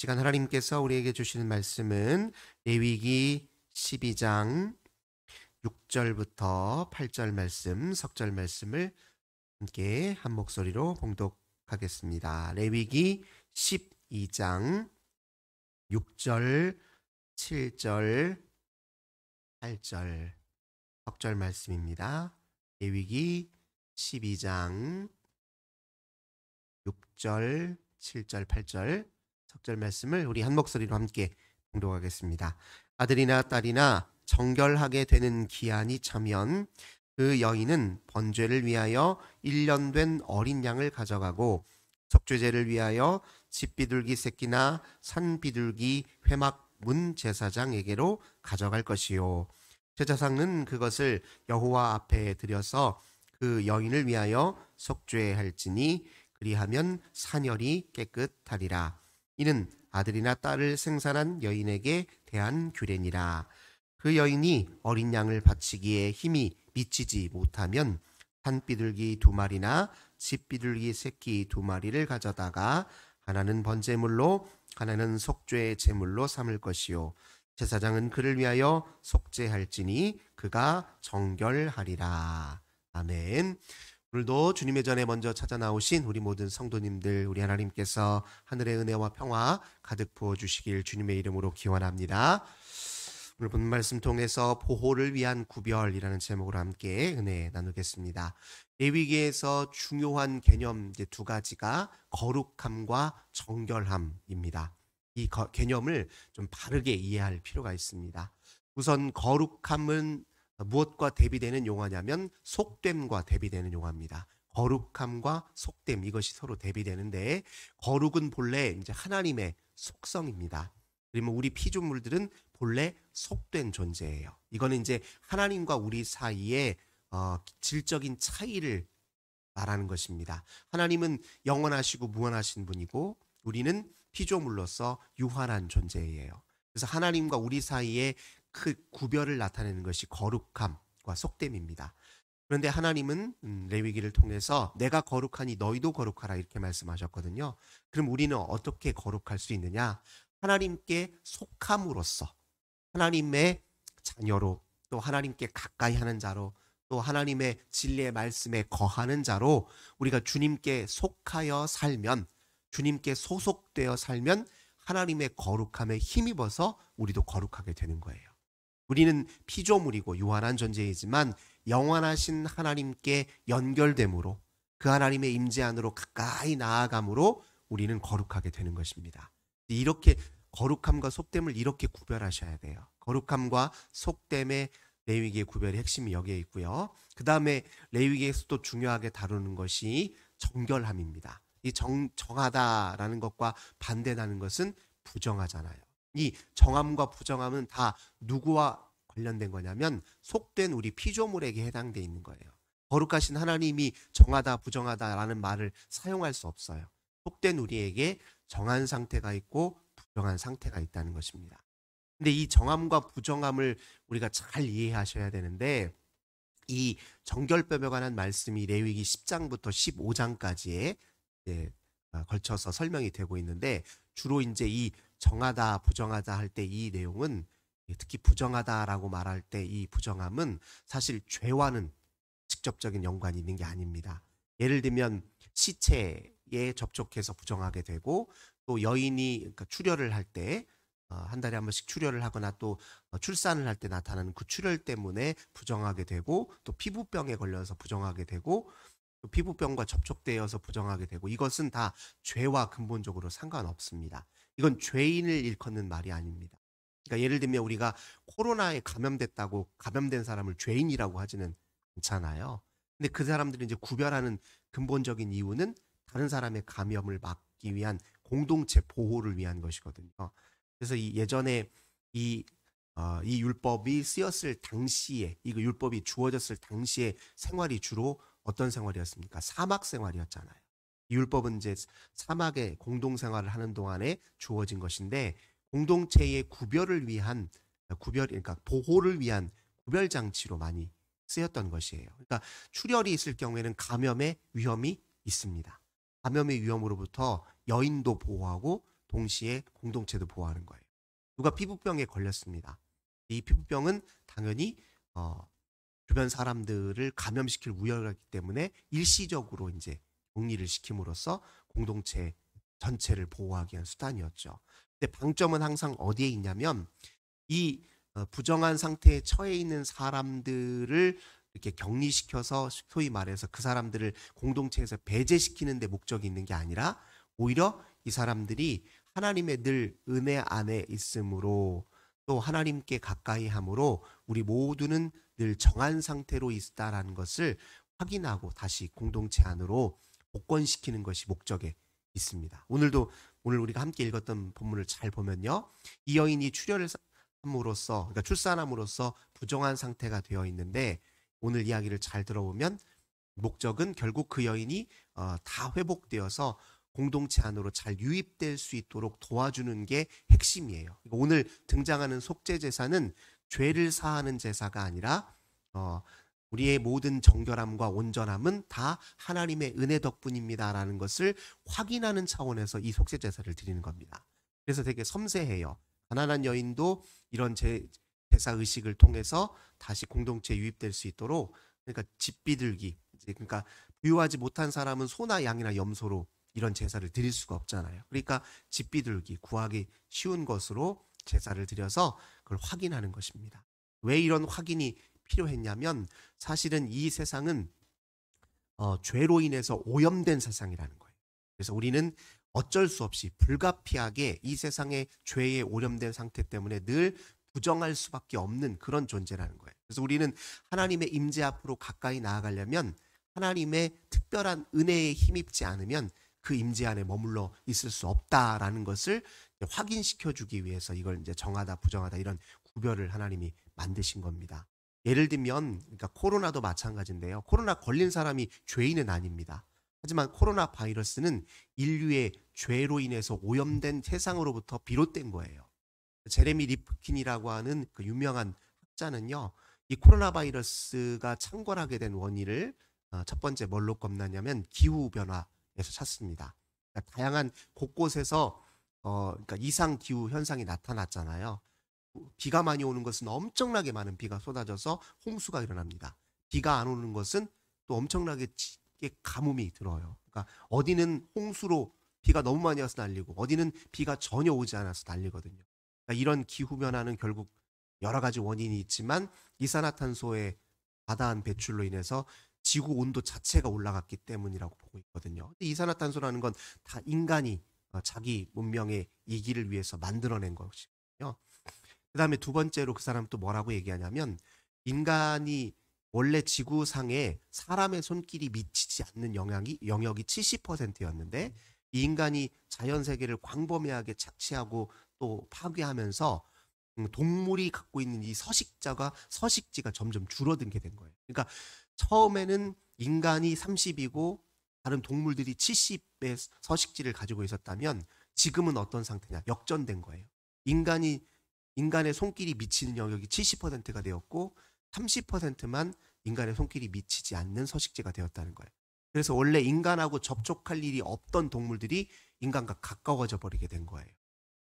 시간 하나님께서 우리에게 주시는 말씀은 레위기 12장 6절부터 8절 말씀, 석절 말씀을 함께 한 목소리로 봉독하겠습니다. 레위기 12장 6절, 7절, 8절 석절 말씀입니다. 레위기 12장 6절, 7절, 8절 석절 말씀을 우리 한 목소리로 함께 봉독하겠습니다. 아들이나 딸이나 정결하게 되는 기한이 차면 그 여인은 번제를 위하여 1년 된 어린 양을 가져가고 속죄제를 위하여 집비둘기 새끼나 산비둘기 회막 문 제사장에게로 가져갈 것이요, 제사장은 그것을 여호와 앞에 드려서 그 여인을 위하여 속죄할지니 그리하면 사녀리 깨끗하리라. 이는 아들이나 딸을 생산한 여인에게 대한 규례니라. 그 여인이 어린 양을 바치기에 힘이 미치지 못하면 산비둘기 2마리나 집비둘기 새끼 2마리를 가져다가 하나는 번제물로 하나는 속죄 제물로 삼을 것이요, 제사장은 그를 위하여 속죄할지니 그가 정결하리라. 아멘. 오늘도 주님의 전에 먼저 찾아 나오신 우리 모든 성도님들, 우리 하나님께서 하늘의 은혜와 평화 가득 부어주시길 주님의 이름으로 기원합니다. 오늘 본 말씀 통해서 보호를 위한 구별이라는 제목으로 함께 은혜 나누겠습니다. 레위기에서 중요한 개념 이제 2가지가 거룩함과 정결함입니다. 이 개념을 좀 바르게 이해할 필요가 있습니다. 우선 거룩함은 무엇과 대비되는 용어냐면 속됨과 대비되는 용어입니다. 거룩함과 속됨, 이것이 서로 대비되는데, 거룩은 본래 이제 하나님의 속성입니다. 그러면 우리 피조물들은 본래 속된 존재예요. 이거는 이제 하나님과 우리 사이에 질적인 차이를 말하는 것입니다. 하나님은 영원하시고 무한하신 분이고 우리는 피조물로서 유한한 존재예요. 그래서 하나님과 우리 사이에 그 구별을 나타내는 것이 거룩함과 속됨입니다. 그런데 하나님은 레위기를 통해서 내가 거룩하니 너희도 거룩하라 이렇게 말씀하셨거든요. 그럼 우리는 어떻게 거룩할 수 있느냐? 하나님께 속함으로써, 하나님의 자녀로, 또 하나님께 가까이 하는 자로, 또 하나님의 진리의 말씀에 거하는 자로 우리가 주님께 속하여 살면, 주님께 소속되어 살면 하나님의 거룩함에 힘입어서 우리도 거룩하게 되는 거예요. 우리는 피조물이고 유한한 존재이지만 영원하신 하나님께 연결됨으로, 그 하나님의 임재 안으로 가까이 나아감으로 우리는 거룩하게 되는 것입니다. 이렇게 거룩함과 속됨을 이렇게 구별하셔야 돼요. 거룩함과 속됨의 레위기의 구별의 핵심이 여기에 있고요. 그 다음에 레위기에서 또 중요하게 다루는 것이 정결함입니다. 이 정하다라는 것과 반대되는 것은 부정하잖아요. 이 정함과 부정함은 다 누구와 관련된 거냐면 속된 우리 피조물에게 해당되어 있는 거예요. 거룩하신 하나님이 정하다 부정하다라는 말을 사용할 수 없어요. 속된 우리에게 정한 상태가 있고 부정한 상태가 있다는 것입니다. 근데 이 정함과 부정함을 우리가 잘 이해하셔야 되는데, 이 정결법에 관한 말씀이 레위기 10장부터 15장까지에 걸쳐서 설명이 되고 있는데, 주로 이제 이 정하다 부정하다 할 때 이 내용은, 특히 부정하다라고 말할 때 이 부정함은 사실 죄와는 직접적인 연관이 있는 게 아닙니다. 예를 들면 시체에 접촉해서 부정하게 되고, 또 여인이 그러니까 출혈을 할 때 한 달에 한 번씩 출혈을 하거나 또 출산을 할 때 나타나는 그 출혈 때문에 부정하게 되고, 또 피부병에 걸려서 부정하게 되고, 또 피부병과 접촉되어서 부정하게 되고, 이것은 다 죄와 근본적으로 상관없습니다. 이건 죄인을 일컫는 말이 아닙니다. 그러니까 예를 들면 우리가 코로나에 감염됐다고 감염된 사람을 죄인이라고 하지는 않잖아요. 근데 그 사람들이 이제 구별하는 근본적인 이유는 다른 사람의 감염을 막기 위한 공동체 보호를 위한 것이거든요. 그래서 예전에 이 율법이 쓰였을 당시에, 이 율법이 주어졌을 당시에 생활이 주로 어떤 생활이었습니까? 사막 생활이었잖아요. 이 율법은 이제 사막에 공동 생활을 하는 동안에 주어진 것인데, 공동체의 구별을 위한 그러니까 보호를 위한 구별 장치로 많이 쓰였던 것이에요. 그러니까 출혈이 있을 경우에는 감염의 위험이 있습니다. 감염의 위험으로부터 여인도 보호하고 동시에 공동체도 보호하는 거예요. 누가 피부병에 걸렸습니다. 이 피부병은 당연히 주변 사람들을 감염시킬 우려가 있기 때문에 일시적으로 이제 격리를 시킴으로써 공동체 전체를 보호하기 위한 수단이었죠. 근데 방점은 항상 어디에 있냐면 이 부정한 상태에 처해 있는 사람들을 이렇게 격리시켜서 소위 말해서 그 사람들을 공동체에서 배제시키는 데 목적이 있는 게 아니라 오히려 이 사람들이 하나님의 늘 은혜 안에 있으므로 또 하나님께 가까이 함으로 우리 모두는 늘 정한 상태로 있다라는 것을 확인하고 다시 공동체 안으로 복권시키는 것이 목적에 있습니다. 오늘 우리가 함께 읽었던 본문을 잘 보면요. 이 여인이 출혈을 함으로써, 그러니까 출산함으로써 부정한 상태가 되어 있는데 오늘 이야기를 잘 들어보면 목적은 결국 그 여인이 다 회복되어서 공동체 안으로 잘 유입될 수 있도록 도와주는 게 핵심이에요. 그러니까 오늘 등장하는 속죄 제사는 죄를 사하는 제사가 아니라 우리의 모든 정결함과 온전함은 다 하나님의 은혜 덕분입니다라는 것을 확인하는 차원에서 이 속죄 제사를 드리는 겁니다. 그래서 되게 섬세해요. 가난한 여인도 이런 제사 의식을 통해서 다시 공동체에 유입될 수 있도록, 그러니까 집 비둘기, 그러니까 부유하지 못한 사람은 소나 양이나 염소로 이런 제사를 드릴 수가 없잖아요. 그러니까 집 비둘기, 구하기 쉬운 것으로 제사를 드려서 그걸 확인하는 것입니다. 왜 이런 확인이 필요했냐면 사실은 이 세상은 죄로 인해서 오염된 세상이라는 거예요. 그래서 우리는 어쩔 수 없이 불가피하게 이 세상의 죄에 오염된 상태 때문에 늘 부정할 수밖에 없는 그런 존재라는 거예요. 그래서 우리는 하나님의 임재 앞으로 가까이 나아가려면 하나님의 특별한 은혜에 힘입지 않으면 그 임재 안에 머물러 있을 수 없다라는 것을 확인시켜주기 위해서 이걸 이제 정하다 부정하다 이런 구별을 하나님이 만드신 겁니다. 예를 들면 그러니까 코로나도 마찬가지인데요. 코로나 걸린 사람이 죄인은 아닙니다. 하지만 코로나 바이러스는 인류의 죄로 인해서 오염된 세상으로부터 비롯된 거예요. 제레미 리프킨이라고 하는 그 유명한 학자는요, 이 코로나 바이러스가 창궐하게 된 원인을 첫 번째 뭘로 꼽나냐면 기후 변화에서 찾습니다. 그러니까 다양한 곳곳에서 그러니까 이상 기후 현상이 나타났잖아요. 비가 많이 오는 것은 엄청나게 많은 비가 쏟아져서 홍수가 일어납니다. 비가 안 오는 것은 또 엄청나게 가뭄이 들어요. 그러니까 어디는 홍수로 비가 너무 많이 와서 날리고 어디는 비가 전혀 오지 않아서 날리거든요. 그러니까 이런 기후 변화는 결국 여러 가지 원인이 있지만 이산화탄소의 과다한 배출로 인해서 지구 온도 자체가 올라갔기 때문이라고 보고 있거든요. 근데 이산화탄소라는 건 다 인간이 자기 문명의 이기를 위해서 만들어낸 것이거든요. 그 다음에 두 번째로 그 사람 또 뭐라고 얘기하냐면 인간이 원래 지구상에 사람의 손길이 미치지 않는 영역이 70%였는데 이 인간이 자연세계를 광범위하게 착취하고 또 파괴하면서 동물이 갖고 있는 이 서식지가 점점 줄어들게 된 거예요. 그러니까 처음에는 인간이 30이고 다른 동물들이 70의 서식지를 가지고 있었다면 지금은 어떤 상태냐? 역전된 거예요. 인간의 손길이 미치는 영역이 70%가 되었고 30%만 인간의 손길이 미치지 않는 서식지가 되었다는 거예요. 그래서 원래 인간하고 접촉할 일이 없던 동물들이 인간과 가까워져 버리게 된 거예요.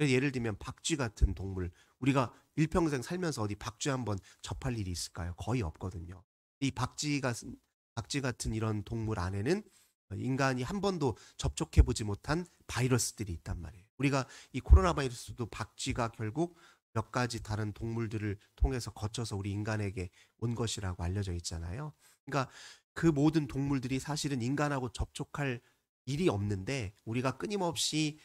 예를 들면 박쥐 같은 동물, 우리가 일평생 살면서 어디 박쥐 한번 접할 일이 있을까요? 거의 없거든요. 이 박쥐 같은 이런 동물 안에는 인간이 한 번도 접촉해보지 못한 바이러스들이 있단 말이에요. 우리가 이 코로나 바이러스도 박쥐가 결국 몇 가지 다른 동물들을 통해서 거쳐서 우리 인간에게 온 것이라고 알려져 있잖아요. 그러니까 그 모든 동물들이 사실은 인간하고 접촉할 일이 없는데 우리가 끊임없이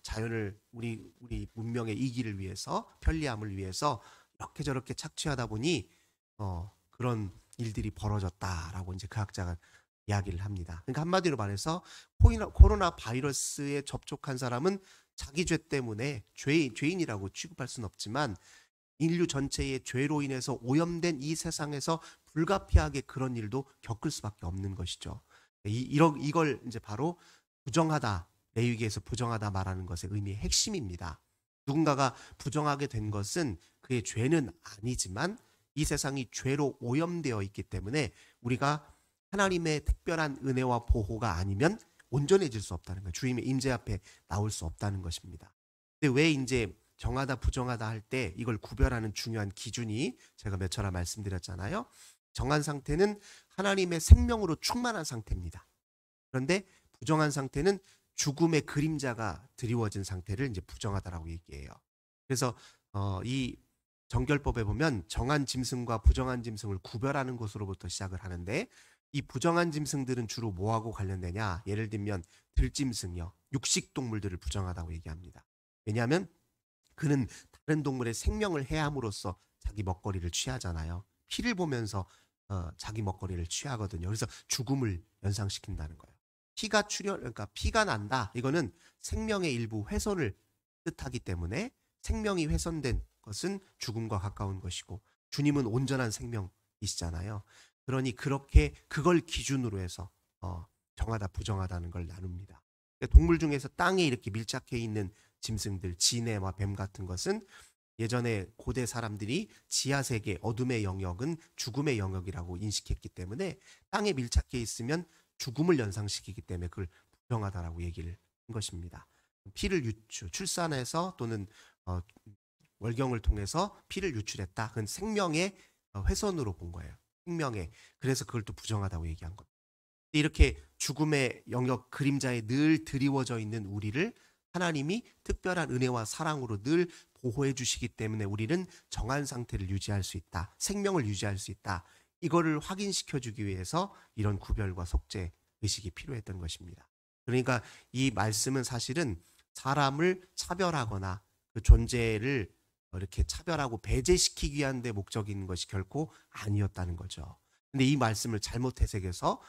자연을 우리 문명의 이기를 위해서 편리함을 위해서 이렇게 저렇게 착취하다 보니 그런 일들이 벌어졌다라고 이제 그 학자가 이야기를 합니다. 그러니까 한마디로 말해서 코로나 바이러스에 접촉한 사람은 자기 죄 때문에 죄인이라고 취급할 수는 없지만 인류 전체의 죄로 인해서 오염된 이 세상에서 불가피하게 그런 일도 겪을 수밖에 없는 것이죠. 이걸 이제 바로 부정하다, 레위기에서 부정하다 말하는 것의 의미의 핵심입니다. 누군가가 부정하게 된 것은 그의 죄는 아니지만 이 세상이 죄로 오염되어 있기 때문에 우리가 하나님의 특별한 은혜와 보호가 아니면 온전해질 수 없다는 거예요. 주님의 임재 앞에 나올 수 없다는 것입니다. 근데 왜 이제 정하다 부정하다 할 때 이걸 구별하는 중요한 기준이 제가 몇 차례 말씀드렸잖아요. 정한 상태는 하나님의 생명으로 충만한 상태입니다. 그런데 부정한 상태는 죽음의 그림자가 드리워진 상태를 이제 부정하다라고 얘기해요. 그래서 이 정결법에 보면 정한 짐승과 부정한 짐승을 구별하는 것으로부터 시작을 하는데, 이 부정한 짐승들은 주로 뭐하고 관련되냐? 예를 들면 들짐승이요, 육식 동물들을 부정하다고 얘기합니다. 왜냐하면 그는 다른 동물의 생명을 해함으로써 자기 먹거리를 취하잖아요. 피를 보면서 자기 먹거리를 취하거든요. 그래서 죽음을 연상시킨다는 거예요. 그러니까 피가 난다. 이거는 생명의 일부 훼손을 뜻하기 때문에 생명이 훼손된 것은 죽음과 가까운 것이고, 주님은 온전한 생명이시잖아요. 그러니 그렇게 그걸 기준으로 해서 정하다 부정하다는 걸 나눕니다. 동물 중에서 땅에 이렇게 밀착해 있는 짐승들, 지네와 뱀 같은 것은 예전에 고대 사람들이 지하세계, 어둠의 영역은 죽음의 영역이라고 인식했기 때문에 땅에 밀착해 있으면 죽음을 연상시키기 때문에 그걸 부정하다라고 얘기를 한 것입니다. 피를 출산해서 또는 월경을 통해서 피를 유출했다. 그건 생명의 훼손으로 본 거예요. 생명의. 그래서 그걸 또 부정하다고 얘기한 겁니다. 이렇게 죽음의 영역 그림자에 늘 드리워져 있는 우리를 하나님이 특별한 은혜와 사랑으로 늘 보호해 주시기 때문에 우리는 정한 상태를 유지할 수 있다. 생명을 유지할 수 있다. 이거를 확인시켜 주기 위해서 이런 구별과 속죄 의식이 필요했던 것입니다. 그러니까 이 말씀은 사실은 사람을 차별하거나 그 존재를 이렇게 차별하고 배제시키기 위한 데 목적인 것이 결코 아니었다는 거죠. 근데 이 말씀을 잘못 해석해서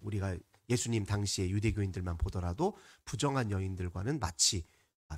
우리가 예수님 당시의 유대교인들만 보더라도 부정한 여인들과는 마치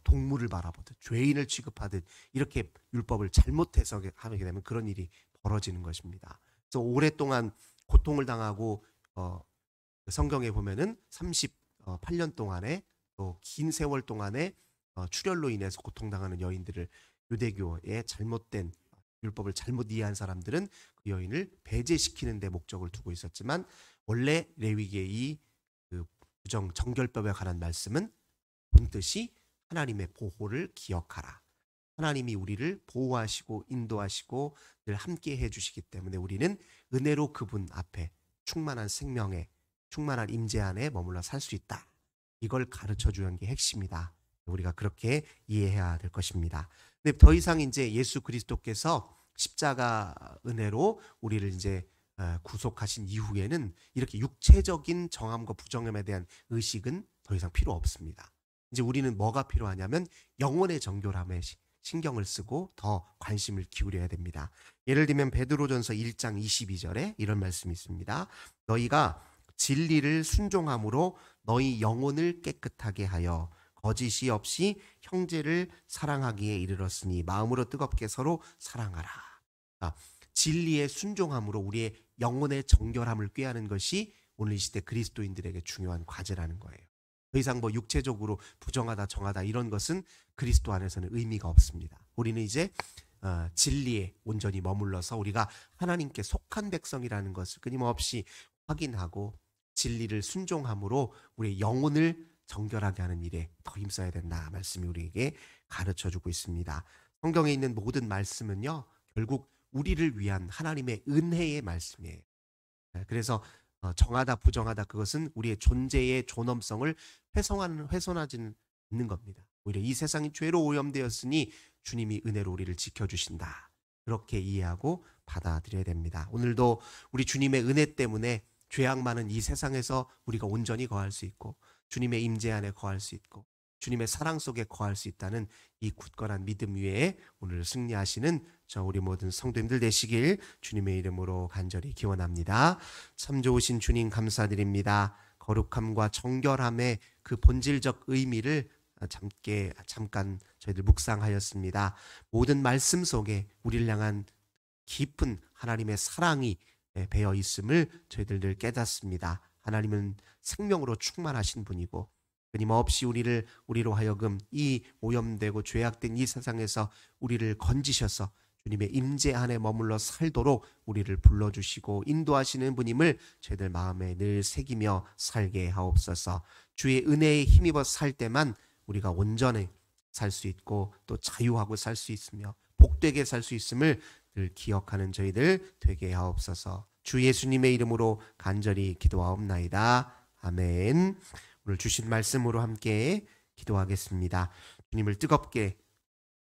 동물을 바라보듯 죄인을 취급하듯 이렇게 율법을 잘못 해석하게 되면 그런 일이 벌어지는 것입니다. 그래서 오랫동안 고통을 당하고 성경에 보면은 38년 동안에 또 긴 세월 동안에 출혈로 인해서 고통당하는 여인들을 유대교의 잘못된 율법을 잘못 이해한 사람들은 그 여인을 배제시키는 데 목적을 두고 있었지만, 원래 레위기의 그 정결법에 관한 말씀은 본뜻이 하나님의 보호를 기억하라. 하나님이 우리를 보호하시고 인도하시고 늘 함께 해주시기 때문에 우리는 은혜로 그분 앞에 충만한 생명에 충만한 임재 안에 머물러 살 수 있다. 이걸 가르쳐 주는 게 핵심이다. 우리가 그렇게 이해해야 될 것입니다. 근데 더 이상 이제 예수 그리스도께서 십자가 은혜로 우리를 이제 구속하신 이후에는 이렇게 육체적인 정함과 부정함에 대한 의식은 더 이상 필요 없습니다. 이제 우리는 뭐가 필요하냐면 영혼의 정결함에 신경을 쓰고 더 관심을 기울여야 됩니다. 예를 들면 베드로전서 1장 22절에 이런 말씀이 있습니다. 너희가 진리를 순종함으로 너희 영혼을 깨끗하게 하여 거짓이 없이 형제를 사랑하기에 이르렀으니 마음으로 뜨겁게 서로 사랑하라. 진리의 순종함으로 우리의 영혼의 정결함을 꾀하는 것이 오늘 이 시대 그리스도인들에게 중요한 과제라는 거예요. 더 이상 뭐 육체적으로 부정하다 정하다 이런 것은 그리스도 안에서는 의미가 없습니다. 우리는 이제 진리에 온전히 머물러서 우리가 하나님께 속한 백성이라는 것을 끊임없이 확인하고 진리를 순종함으로 우리의 영혼을 정결하게 하는 일에 더 힘써야 된다. 말씀이 우리에게 가르쳐주고 있습니다. 성경에 있는 모든 말씀은요, 결국 우리를 위한 하나님의 은혜의 말씀이에요. 그래서 정하다 부정하다 그것은 우리의 존재의 존엄성을 훼손하지는 않는 겁니다. 오히려 이 세상이 죄로 오염되었으니 주님이 은혜로 우리를 지켜주신다. 그렇게 이해하고 받아들여야 됩니다. 오늘도 우리 주님의 은혜 때문에 죄악 많은 이 세상에서 우리가 온전히 거할 수 있고 주님의 임재 안에 거할 수 있고 주님의 사랑 속에 거할 수 있다는 이 굳건한 믿음 위에 오늘 승리하시는 우리 모든 성도님들 되시길 주님의 이름으로 간절히 기원합니다. 참 좋으신 주님 감사드립니다. 거룩함과 정결함의 그 본질적 의미를 잠깐 저희들 묵상하였습니다. 모든 말씀 속에 우리를 향한 깊은 하나님의 사랑이 배어 있음을 저희들 늘 깨닫습니다. 하나님은 생명으로 충만하신 분이고 끊임없이 우리로 하여금 이 오염되고 죄악된 이 세상에서 우리를 건지셔서 주님의 임재 안에 머물러 살도록 우리를 불러주시고 인도하시는 분임을 저희들 마음에 늘 새기며 살게 하옵소서. 주의 은혜에 힘입어 살 때만 우리가 온전히 살 수 있고 또 자유하고 살 수 있으며 복되게 살 수 있음을 늘 기억하는 저희들 되게 하옵소서. 주 예수님의 이름으로 간절히 기도하옵나이다. 아멘. 오늘 주신 말씀으로 함께 기도하겠습니다. 주님을 뜨겁게,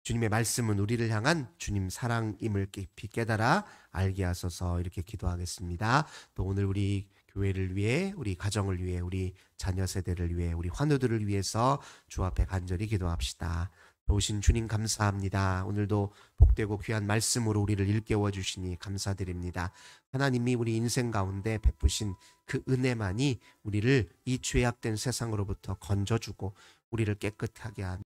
주님의 말씀은 우리를 향한 주님 사랑임을 깊이 깨달아 알게 하소서. 이렇게 기도하겠습니다. 또 오늘 우리 교회를 위해, 우리 가정을 위해, 우리 자녀 세대를 위해, 우리 환우들을 위해서 주 앞에 간절히 기도합시다. 오신 주님 감사합니다. 오늘도 복되고 귀한 말씀으로 우리를 일깨워 주시니 감사드립니다. 하나님이 우리 인생 가운데 베푸신 그 은혜만이 우리를 이 죄악된 세상으로부터 건져주고 우리를 깨끗하게 하며